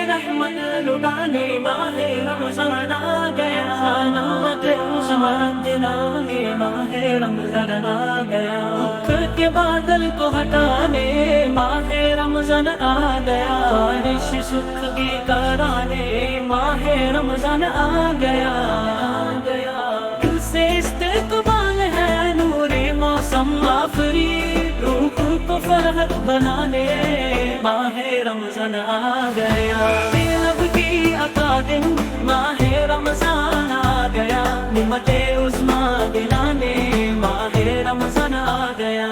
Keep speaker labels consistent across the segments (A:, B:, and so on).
A: رحمت لٹانے ماہ رمضان آ گیا، نعمت عظمت دلانے ماہ رمضان آ گیا، دکھ کے بادل کو ہٹانے ماہ رمضان آ گیا، بارش سکھ کی کرانے ماہ رمضان آ گیا، دل سے استقبال ہے نور موسم آفری، روح کو فرحت بنانے ماہ رمضان آ گیا، لب کی عطا دن ماہ رمضان آ گیا، نعمت عظمیٰ دلانے ماہ رمضان آ گیا،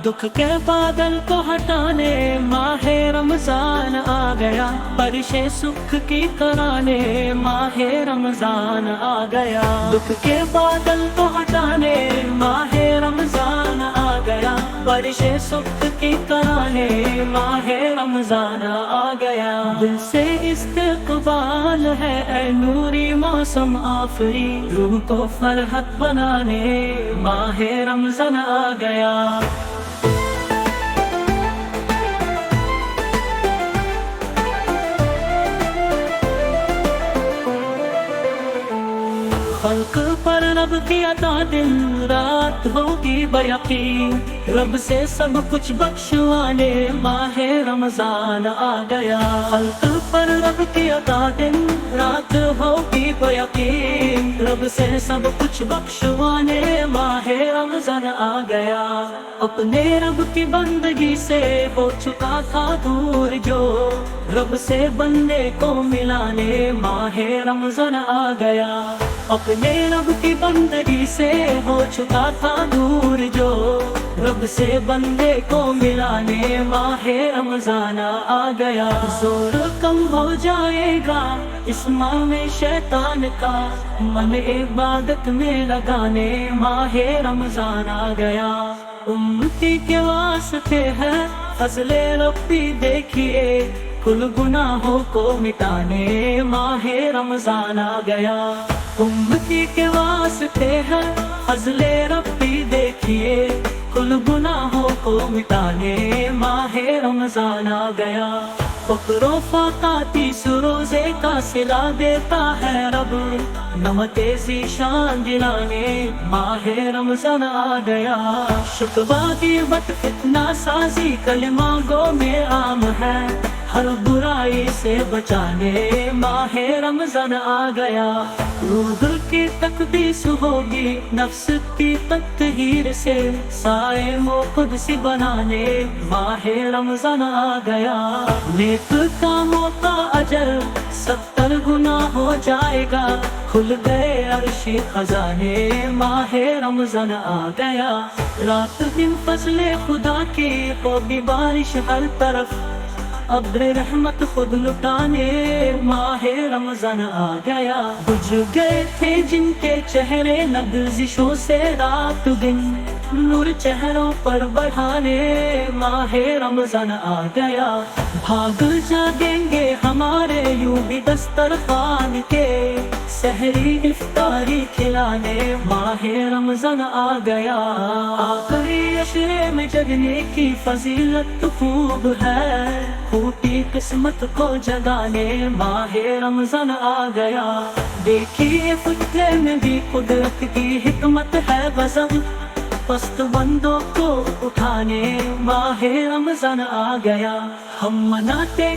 A: دکھ کے بادل کو ہٹانے ماہ رمضان آ گیا، بارش سکھ کی کرانے ماہ رمضان آ گیا، دکھ کے بادل کو ہٹانے ماہ رمضان آ گیا، بارش سکھ کی کرانے ماہ رمضان آ گیا، دل سے استقبال ہے اے نوری موسم آفری، روح کو فرحت بنانے ماہ رمضان آ گیا، خلق پر رب کی عطا دن رات ہوگی بیقین، رب سے سب کچھ بخشوانے ماہ رمضان آ گیا، خلق پر رب کی عطا دن رات ہوگی بیقین، رب سے سب کچھ بخشوانے ماہ رمضان آ گیا، اپنے رب کی بندگی سے ہو چکا تھا دور جو، رب سے بندے کو ملانے ماہ رمضان آ گیا، اپنے رب کی بندگی سے ہو چکا تھا دور جو، رب سے بندے کو ملانے ماہ رمضان آ گیا، زور کم ہو جائے گا اس ماہ میں شیطان کا، من عبادت میں لگانے ماہ رمضان آ گیا، امتی کے واسطے ہے فضل ربی دیکھیے، کل گناہوں کو مٹانے ماہ رمضان آ گیا، امتی کے واسطے ہے فضل ربی دیکھیے، کل گناہوں کو مٹانے ماہ رمضان آ گیا، فقر و فاقہ 30 روزے کا صلہ دیتا ہے رب، نعمت ذیشان دلانے ماہ رمضان آ گیا، شکوہ غیبت فتنہ سازی کلمہ گو میں عام ہے، ہر برائی سے بچانے ماہ رمضان آ گیا، روح دل کی تقدیس ہوگی نفس کی تطہیر سے، سائے و قدسی بنانے ماہ رمضان آ گیا، نیک کاموں کا اجر 70 گنا ہو جائے گا، کھل گئے عرش خزانے ماہ رمضان آ گیا، رات دن فضل خدا کی ہوگی بارش ہر طرف، ابر رحمت خود لٹانے ماہ رمضان آ گیا، بجھ گئے تھے جن کے چہرے لغزشوں سے رات دن، نور چہروں پر بڑھانے ماہ رمضان آ گیا، بھاگ جاگیں گے ہمارے یوں بھی دسترخوان کے، سحری افطاری کھلانے ماہ رمضان آ گیا، آخری عشرے میں جگنے کی فضیلت خوب ہے، پھوٹی قسمت کو جگانے ماہ رمضان آ گیا، دیکھیے فتنے میں بھی قدرت کی حکمت ہے بزم، پست بندوں کو اٹھانے ماہ رمضان آ گیا، ہم مناتے